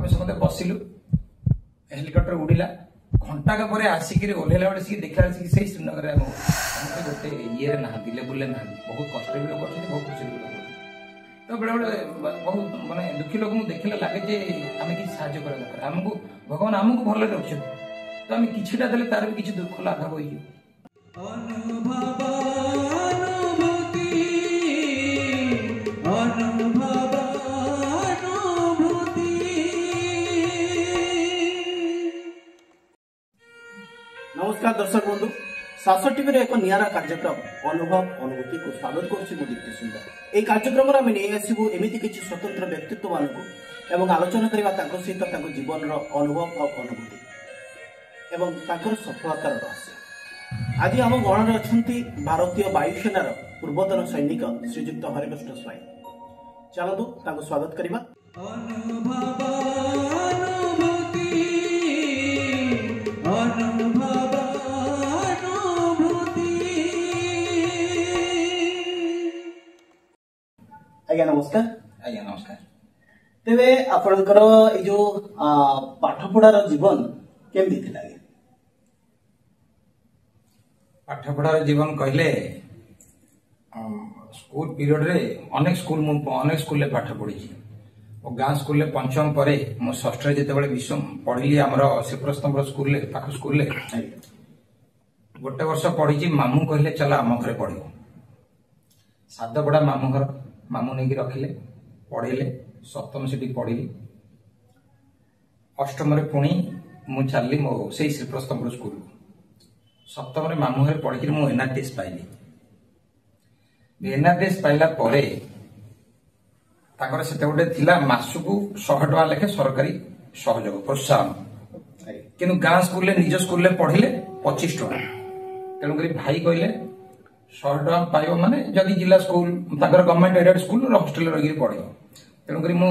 समस्त बसिलु हेलिकॉप्टर उड़िला घंटाक पर आसिक ओह्लैला बेले देखला से श्रीनगर गोटे ये ना लेवल ना बहुत कष्ट भी लोग अच्छे बहुत खुशी भी लोग तो बेले बेले बहुत माने दुखी लोक देखने लगे जे आम कि साहय करा दरकार आमको भगवान आमको भल रखे तो आम किछिटा देले तार भी किछि दुख लाघव होई नमस्कार दर्शक बंधु शासक टीवी एक निरा कार्यक्रम अनुभव अनुभूति को स्वागत करुच्ची दीप्ति सुंदर यह कार्यक्रम आम नहीं आसबू एमती किसी स्वतंत्र व्यक्तित्व मानक आलोचना करवा सहित जीवन अनुभव और अनुभूति एवं सफलतार रहस्य आज आम गणना अच्छा भारतीय वायुसेनार पूर्वतन सैनिक श्रीजुक्त हरिकृष्ण स्वाई चलतु स्वागत करवा आज्ञा नमस्कार आज्ञा नमस्कार तेरे आपणकर जो पाठ पढ़ार जीवन केमती थिला पाठपढ़ार जीवन कहले स्कूल पीरियड रे अनेक स्कूल पाठ पढ़ी और गाँ स्कूल पंचम पर मो षष्ठ जिते विषम पढ़ी आमर श्रीप्रस्तंभ स्कूल पाख स्कूल गोटे वर्ष पढ़ी मामू कहले चल आम घर पढ़ साधपड़ा मामू घर मामू नहीं रखिले पढ़ेले सप्तम से पढ़ी अष्टम पुणी मु चलि मो से श्रीप्रस्तंभ स्कूल सप्तम मामू घर पढ़ी मु एनआरटीएस पाइली एनआरटीएस पाइला परे से गोटे थिला मासकू 100 टका लेखे सरकारी सहयोग प्रोत्साहन किंतु गाँ स्कूल निज स्कूल पढ़िले 25 टका तेणुक भाई कहले 100 टका पाइब माने जदि जिला school government aided school hostel रही पढ़ तेणुक मु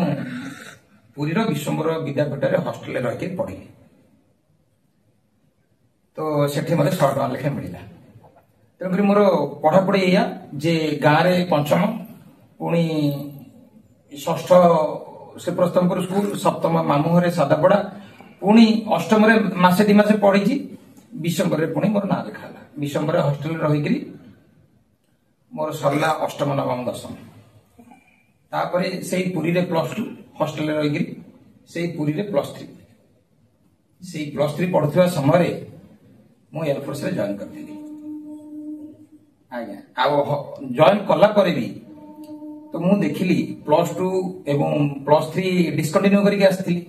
पुरीर विश्वम्बर विद्यापीठ हॉस्टेल रही पढ़ी तो सेठी मते 100 टका लेखे मिला तेणुक मोर पढ़ापढ़ी या जे गाँव रे पंचम पुणी षष्ठ श्रीप्रस्तंभपुर स्कूल सप्तम मामू घरे सादापड़ा पुणी अष्टम मासे 2 मास पढ़ी विश्वम्बर पुणी मोर ना लिखा विश्वम्बर हॉस्टेल रही मोर सरला अष्टम नवम दशम तापरे से पुरी रे +2 हॉस्टेल रही से पुरी रे +3 से +3 पढ़ुवा समय मु एयरफोर्स रे जॉइन करथि आज्ञा आ जॉइन कला परे भी तो मु देखिली +2 एवं +3 डिस्कंटिन्यू करके आसथिली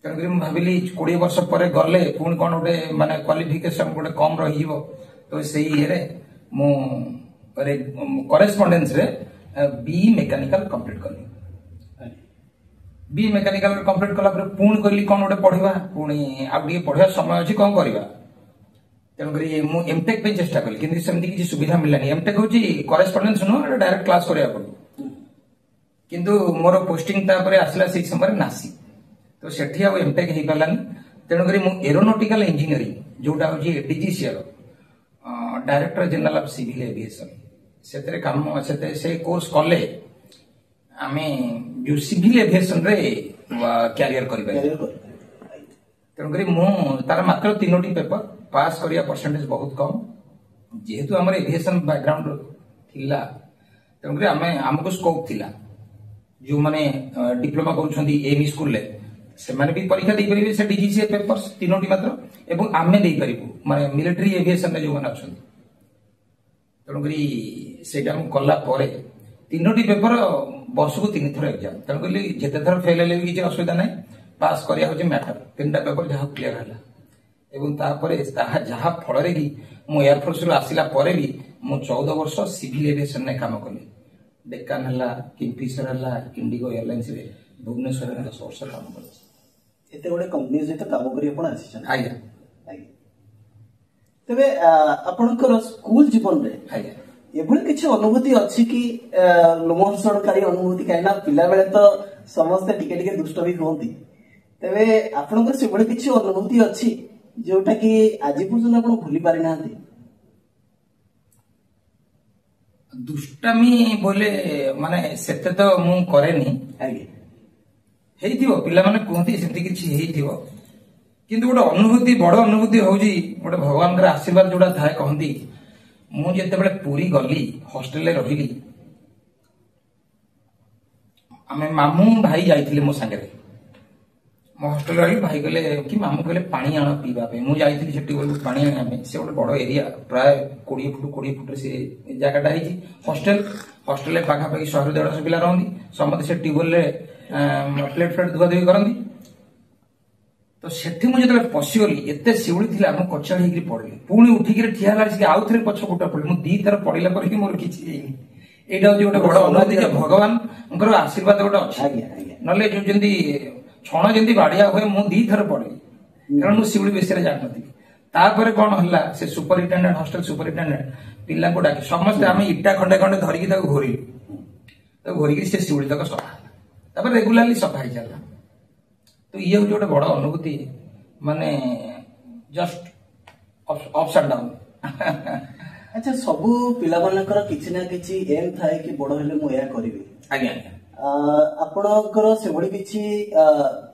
तेणुक मु भाविली 20 वर्ष पर गले पुणी कौन गोटे माने क्वालिफिकेशन गोटे कम रही तो से ये मु करेस्पोंडेंस रे बी मेकानिकल कंप्लीट कली बी मेकानिकल कंप्लीट कला पुणी कहली कौन गोटे पढ़ा पुणी आगे पढ़ा समय अच्छी कौन करवा तेणुक मुझे एमटेक पे चेष्टा कली कि सेमती किसी सुविधा मिलानी एमटेक हूँ करेस्पोंडेंस नुह डायरेक्ट क्लास करा पड़ो किंतु मोर पोस्टिंग आसला से समय नासी तो सेठी आ एमटेक हो पारानी तेणुक मुझे एरोनॉटिकल इंजीनियरिंग जोटा हूँ DGCR director general of civil aviation से काम से कोर्स कले आम जो सिविल एविएशन रे कैरियर कर तेणुक मु तार मात्र 3टी पेपर पास करिया परसेंटेज बहुत कम जेहेतु आम एविएशन बैकग्राउंड थिला तेणुक आमको स्कोप थिला जो माने डिप्लोमा कर एमई स्कूल से माने भी परीक्षा दे परिबे से डीजीसीए पेपर्स 3टी मात्र एवं आमे दे परिबु माने मिलिटरी एविएशन जो माने अछन तेणुक सेटा मु कला परे 3टी पेपर वर्ष को 3 थर एग्जाम तेणुक जेते थर फेल हेले भी किसी असुविधा नहीं पास करिया होचे मैटर 3टा पेपर जहाँ क्लियर हला एवं तापरे जहाँ फल कि मु एयरफोर्स रु आसिला परे भी मु 14 वर्ष सिविल एविएशन ने काम कली डेकान हला किंगफिशर हला इंडिगो एयरलाइंस रे भुवनेश्वर रे 10 वर्ष काम कली एते गोटे कंपनी सहित काम करी आपण आसी आज्ञा तेबे आपणकर स्कूल जीवन रे आज्ञा एभली किछि अनुभूति अछि कि लोमहर्षणकारी अनुभूति काइना पिला बेले तो समस्त टिके टिके दुष्ट भी होंती तेबे आपणकर से बडे किछि अनुभूति अछि जोटा कि आज पर्यंत आपण भूली पारि नांती दुष्टामी बोले माने सेते तो मु करेनी ହେଇଥିବ ପିଲାମାନେ କୁହନ୍ତି ସେମିତି କିଛି ହେଇଥିବ କିନ୍ତୁ ଗୋଟେ ଅନୁଭୂତି ବଡ ଅନୁଭୂତି ହଉଛି ଗୋଟେ ଭଗବାନଙ୍କର ଆଶୀର୍ବାଦ ଯୋଉଟା ଥାଏ କହନ୍ତି ମୁଁ ଯେତେବେଳେ ପୁରୀ ଗଲି ହଷ୍ଟେଲରେ ରହିଲି ଆମେ ମାମୁଁ ଭାଇ ଯାଇଥିଲେ ମୋ ସାଙ୍ଗରେ ମୋ ହଷ୍ଟେଲ ରହିଲି ଭାଇ କହିଲେ କି ମାମୁଁ କହିଲେ ପାଣି ଆଣ ପିଇବା ପାଇଁ ମୁଁ ଯାଇଥିଲି ସେଠି ଗଲୁ ପାଣି ଆଣିବା ପାଇଁ ସେ ଗୋଟେ ବଡ ଏରିଆ ପ୍ରାୟ 20 ଫୁଟ ସେ ଜାଗାଟା ହେଇଛି ହଷ୍ଟେଲରେ ପାଖାପାଖି 100-150 ପିଲା ରହନ୍ତି ସମସ୍ତେ ସେ ଟ୍ୟୁବୱେଲରେ ପ୍ଲେଟ୍ ଧୁଆଧୁଇ କରନ୍ତି ତ ସେଠି ମୁଁ ଯେତେବେଳେ ପଶିଗଲି ଏତେ ଶିଉଳି ଥିଲା ମୁଁ କଚାଡ଼ି ହେଇକି ପଡିଲି ପୁଣି ଉଠିକି ଠିଆ ହେଲା ଆସିକି ଆଉ ଥରେ ପଛ ଗୋଟା ପଡିଲି ମୁଁ 2 ଥର ପଡିଲା ପରେ କି ମୋର କିଛି ହେଇନି ଏଇଟା ହଉଛି ଗୋଟେ ବଡ ଅନୁଭୂତି ଯେ ଭଗବାନଙ୍କର ଆଶୀର୍ବାଦ ଗୋଟେ ଅଛି ନହେଲେ ଯୋଉ ଯେମିତି ଛଣ ଯେମିତି ବାଡିଆ ହୁଏ ମୁଁ 2 ଥର ପଡିଲି କାରଣ ମୁଁ ଶିଉଳି ବିଷୟରେ ଜାଣିନଥିଲି ତାପରେ କଣ ହେଲା ସେ ସୁପରିଟେଣ୍ଡେଣ୍ଟ ହଷ୍ଟେଲ ସୁପରିଟେଣ୍ଡେଣ୍ଟ ପିଲାଙ୍କୁ ଡାକି ସମସ୍ତେ ଆମେ ଇଟା ଖଣ୍ଡେ ଖଣ୍ଡେ ଧରିକି ତାକୁ ଘୋରିକି ସେ ଶିଉଳି ତକ ସଫା ହେଲା ତାପରେ ରେଗୁଲାରଲି ସଫା ହେଇଚାଲିଲା ତ ଇଏ ହଉଛି ଗୋଟେ ବଡ ଅନୁଭୂତି ମାନେ ଜଷ୍ଟ ଅପ୍ସ ଆଣ୍ଡ ଡାଉନ୍ ଆଚ୍ଛା ସବୁ ପିଲାମାନଙ୍କର କିଛି ନା କିଛି ଏମ୍ ଥାଏ କି ବଡ ହେଲେ ମୁଁ ଏହା କରିବି ଆଜ୍ଞା ଆପଣଙ୍କର ସେଭଳି କିଛି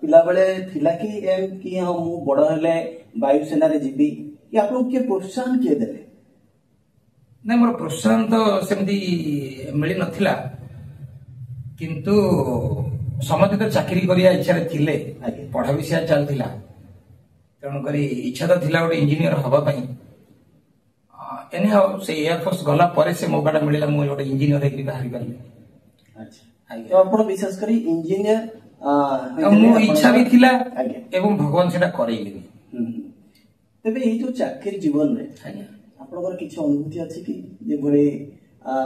ପିଲାବେଳେ ଥିଲା କି ଏମ୍ କି ହଁ ମୁଁ ବଡ ହେଲେ ବାୟୁସେନାରେ ଯିବି କି ଆପଣଙ୍କୁ କିଏ ପ୍ରୋତ୍ସାହନ କିଏ ଦେଲେ ନାଇଁ ମୋର ପ୍ରୋତ୍ସାହନ ତ ସେମିତି ମିଳିନଥିଲା କିନ୍ତୁ ସମସ୍ତେ ତ ଚାକିରି କରିବା ଇଚ୍ଛାରେ ଥିଲେ ପଢା ବି ସେୟା ଚାଲିଥିଲା ତେଣୁକରି ଇଚ୍ଛା ତ ଥିଲା ଗୋଟେ ଇଞ୍ଜିନିୟର ହବା ପାଇଁ ସେ ଏୟାରଫୋର୍ସ ଗଲା ପରେ ସେ ମୌକାଟା ମିଳିଲା ମୁଁ ଗୋଟେ ଇଞ୍ଜିନିୟର ହେଇକି ବାହାରି ପାରିଲି ଆପଣ ବିଶେଷ କରି ଇଞ୍ଜିନିୟର ମୋ ଇଚ୍ଛା ବି ଥିଲା ଏବଂ ଭଗବାନ ସେଟା କରେଇଲେ ତେବେ ଏଇ ଯୋଉ ଚାକିରି ଜୀବନରେ ଆପଣଙ୍କର କିଛି ଅନୁଭୂତି ଅଛି କି ଯେଭଳି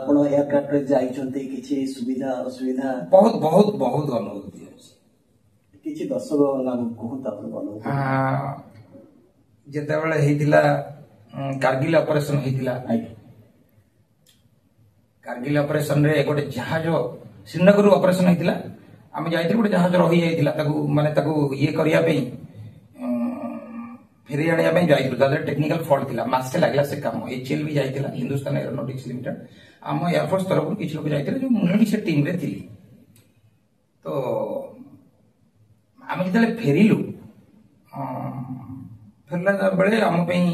ଆପଣ ଏୟାରକ୍ରାଫ୍ଟରେ ଯାଇଛନ୍ତି କିଛି ସୁବିଧା ଅସୁବିଧା ବହୁତ ବହୁତ ବହୁତ ଅନୁଭୂତି ଅଛି କିଛି ଦର୍ଶକ ନାମ କୁହନ୍ତୁ ଆପଣଙ୍କ ଅନୁଭୂତି ଯେତେବେଳେ ହେଇଥିଲା କାର୍ଗିଲ ଅପରେସନ ହେଇଥିଲା କାର୍ଗିଲ ଅପରେସନ ରେ ଗୋଟେ ଜାହାଜ ଶ୍ରୀନଗରରୁ ଅପରେସନ ହେଇଥିଲା ଆମେ ଯାଇଥିଲୁ ଗୋଟେ ଜାହାଜ ରହିଯାଇଥିଲା ତାକୁ ଇଏ କରିବା ପାଇଁ ଫେରେଇ ଆଣିବା ପାଇଁ ଯାଇଥିଲୁ ତା ଦେହରେ ଟେକ୍ନିକାଲ ଫଲ୍ଟ ଥିଲା ମାସେ ଲାଗିଲା ସେ କାମ HAL ବି ଯାଇଥିଲା ହିନ୍ଦୁସ୍ତାନ ଏରୋନଟିକ୍ସ ଲିମିଟେଡ ଆମ ଏୟାରଫୋର୍ସ ତରଫରୁ କିଛି ଲୋକ ଯାଇଥିଲେ ଯୋଉ ମୁଁ ବି ସେ ଟିମ୍ରେ ଥିଲି ତ ଆମେ ଯେତେବେଳେ ଫେରିଲା ବେଳେ ଆମ ପାଇଁ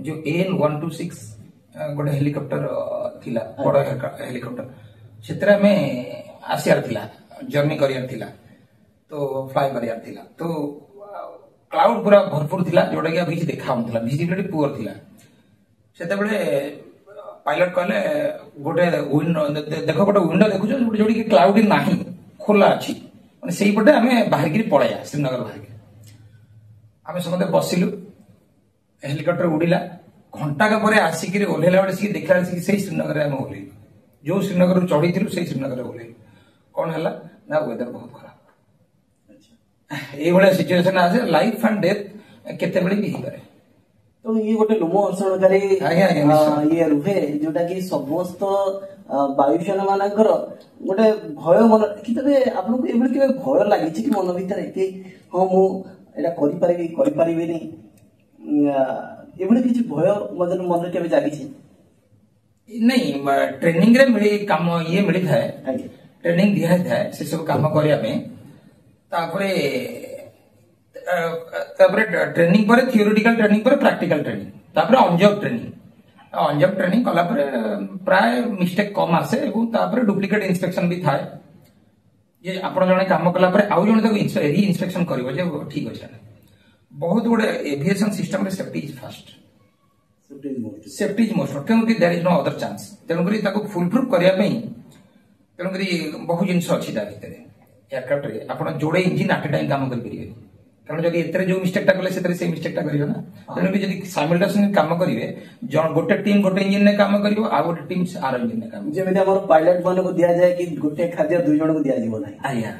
ଯୋଉ AN-126 ଗୋଟେ ହେଲିକପ୍ଟର ଥିଲା ବଡ ହେଲିକପ୍ଟର ସେଥିରେ ଆମେ ଆସିବାର ଥିଲା ଜର୍ଣ୍ଣି କରିବାର ଥିଲା ତ ଫ୍ଲାଏ କରିବାର ଥିଲା ତ କ୍ଲାଉଡ ପୁରା ଭରପୁର ଥିଲା ଯୋଉଟା କି କିଛି ଦେଖାଉନଥିଲା ଭିଜିବିଲିଟି ପୁଅର ଥିଲା ସେତେବେଳେ ପାଇଲଟ କହିଲେ ଗୋଟେ ଦେଖ ଗୋଟେ ୱିଣ୍ଡୋ ଦେଖୁଛ ଯୋଉଠି କ୍ଲାଉଡ ନାହିଁ ଖୋଲା ଅଛି ମାନେ ସେଇପଟେ ଆମେ ବାହାରିକି ପଳେଇବା ଶ୍ରୀନଗର ବାହାରିକି ଆମେ ସମସ୍ତେ ବସିଲୁ ହେଲିକପ୍ଟର ଉଡ଼ିଲା ଘଣ୍ଟାକ ପରେ ଆସିକି ଓହ୍ଲେଇଲା ବେଳେ ସିଏ ଦେଖିଲା ବେଳେ ସେଇ ଶ୍ରୀନଗରରେ ଆମେ ଓହ୍ଲେଇଲୁ ଯୋଉ ଶ୍ରୀନଗରରୁ ଚଢିଥିଲୁ ସେଇ ଶ୍ରୀନଗରରେ ଓହ୍ଲେଇଲୁ କଣ ହେଲା ନା ୱେଦର ବହୁତ ଖରାପ এইভাবে সিচুয়েশন আছে লাইফ এন্ড ডেথ কেତେବେଳେ ବି ହେଇପାରେ ତ ଇଏ ଗୋଟେ ଲୋମ ହର୍ଷଣକାରୀ ଇଏ ରୁହେ ଯୋଉଟା କି ସମସ୍ତ ବାୟୁସେନା ମାନଙ୍କର ଗୋଟେ ଭୟ ମନ କି ତେବେ ଆପଣଙ୍କୁ ଏଭଳି କେବେ ଭୟ ଲାଗିଛି କି ମନ ଭିତରେ କି ହଁ ମୁଁ ଏଇଟା କରିପାରିବିନି ଏଭଳି କିଛି ଭୟ ମନରେ କେବେ ଜାଗିଛି ନାଇଁ ଟ୍ରେନିଂ ରେ କାମ ଇଏ ମିଳିଥାଏ ଟ୍ରେନିଂ ଦିଆଯାଇଥାଏ ସେ ସବୁ କାମ କରିବା ପାଇଁ तापरे ट्रेनिंग पर थियोरिटिकल ट्रेनिंग पर प्रैक्टिकल ट्रेनिंग तापरे ऑन जॉब ट्रेनिंग कला पर प्राय मिस्टेक कम आसे एवं तापरे डुप्लिकेट इंस्पेक्शन भी थाए जे आपण जने काम कला पर आउ जने ताको री इंस्पेक्शन करबो जे ठीक अछि बहुत गुडे एविएशन सिस्टम रे safety is first safety is most क्योंकि there is no other chance तेनकरी ताको फुल प्रूफ करिया पई तेनकरी बहुत जिंस अछि ता भितरे एयरक्राफ्ट रे आपण जोड़े इंजिन एट टाइम काम कर परिबे कारण जदी एतरे जो मिस्टेक टा करले सेतरे से मिस्टेक टा करियो ना तेनु भी जदी साइमल्टेनियसली काम करिवे जन गोटे टीम गोटे इंजिन ने काम करियो आ गोटे टीम आर इंजिन ने काम जेमे हमर पायलट माने को दिया जाय कि गोटे खाद्य दुई जण को दिया जीवो नै आया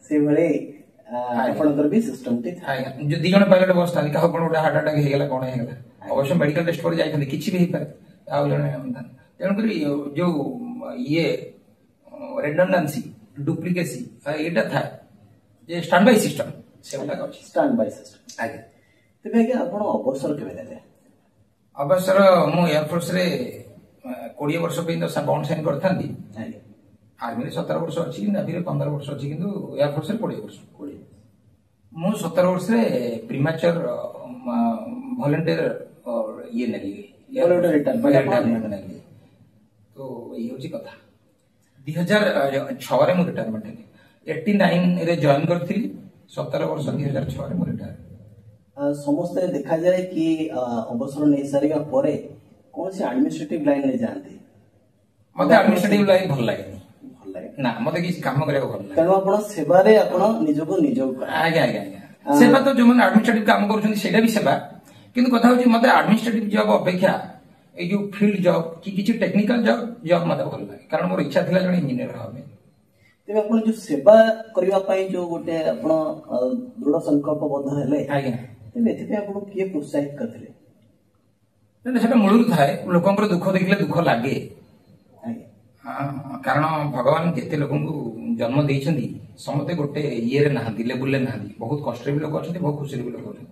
से भले आपनकर भी सिस्टम टी आया जो दुई जण पायलट बसता का कोन गोटे हार्ट अटैक हे गेला कोन हे गेला अवश्य मेडिकल टेस्ट पर जाय किछि भी हे पारे आ जण तेनु करी जो ये रेडंडेंसी डुप्लिकेसी एटा था जे स्टैंड बाय सिस्टम सेवला का स्टैंड बाय सिस्टम आगे तबे के आपण अवसर केबे देले अवसर मो एयरफोर्स रे 20 वर्ष पे तो बाउंड साइन करथांदी आर्मी 17 वर्ष अच्छी नेवी 15 वर्ष अच्छी किंतु एयरफोर्स 20 वर्ष मु 17 वर्ष प्रीमैच्योर वॉलंटियर ये नेली रिटायरमेंट नेली तो ये होची कथा 2006 रे मु रिटायरमेंट नेली 89 रे जॉइन करथि 17 वर्ष 2006 रे मु रिटायर समस्त देखा जाए कि अवसर नहीं सारिया परे कौन से एडमिनिस्ट्रेटिव लाइन में जानते मते एडमिनिस्ट्रेटिव लाइन भल लागे ना मते किसी काम करे भल लागे तेणु आपण सेवा रे आपण निजको निजको आज्ञा आज्ञा आज्ञा सेवा तो जो मन एडमिनिस्ट्रेटिव काम करछन सेटा भी सेवा किंतु कथा होची मते एडमिनिस्ट्रेटिव जॉब अपेक्षा ए जो फील्ड जॉब कि किछि टेक्निकल जॉब मते भल लागे कारण मोर इच्छा थिला जने इंजीनियर हबे तेबे आपण जो सेवा करिवा पई जो गोटे आपण दृढ़ संकल्प बद्ध हेले आज्ञा तेबे एथे आपण किए प्रोत्साहित करथिले ना सेटा मूलरु थाए लोकंकर दुख देखिले दुख लागे कारण भगवान जेते लोकन को जन्म देइछंदी समते गोटे ये रे नहांती लेवल ले नहांती बहुत कष्ट भी लोक अछंती बहुत खुशी भी लोक अछंती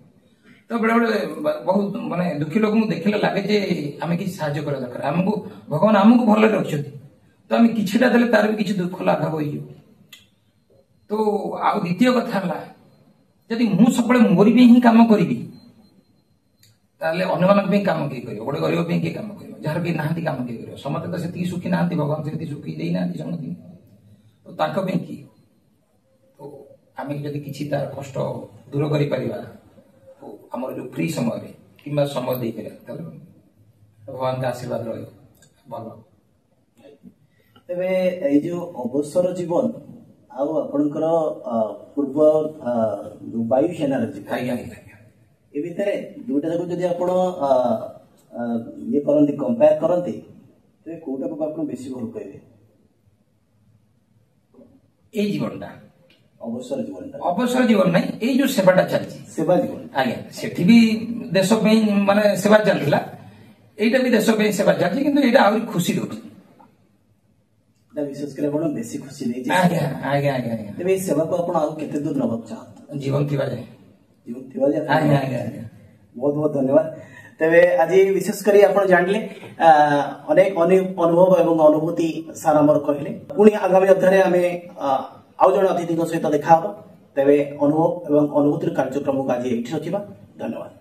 तो बेले बेले बहुत माने दुखी लोक देखिले लागे जे आमे कि सहायता करे दरकार हमको भगवान हमको भले रखछंती तो आमे किछिटा देले तार भी किछि दुख लाघव होइयो तो आ द्वितीय कथा हला यदि मु सबले मोरी भी ही काम करिवि ताले अन्यमान पे काम के करियो गोटे गरीब पे के काम करियो जार के नांती काम के करियो समते तो सेती सुखी नांती भगवान सेती सुखी देई नांती समती तो ताको पे की तो आमे यदि किछि तार कष्ट दूर करि परिबा तो हमर जो फ्री समय रे किबा समय देई परिबा ताले भगवान का आशीर्वाद रहयो भलो तेबे ए जो अवसर जीवन आउ आपनकर पूर्व वायुसेना रे आज्ञा ए भितर दुटा जाक जदि आपण ये करंती कंपेयर करंती तो कोटा को आपण बेसी भल कहबे ए जीवनटा अवसर जीवन नहीं ए जो सेवाटा चलची सेवा जीवन आज्ञा सेठी भी देश पे माने सेवा चलला एटा भी देश पे सेवा चलची किंतु एटा आउरी खुशी दोची विशेष करे आपण बेसी खुशी देई आज्ञा आज्ञा आज्ञा तेबे सेवा को आपण आउ केते दूर नबक चाहत जीवन थिबा जाय आज्ञा आज्ञा बहुत बहुत धन्यवाद तेबे आज विशेष करी आपण जानले अनेक अनुभव एवं अनुभूति सारा हमर कहले पुणी आगामी अध्याय हमें आउ जण अतिथि सहित देखा हो तेबे अनुभव एवं अनुभूतिर कार्यक्रम को आज एठी रखिबा धन्यवाद।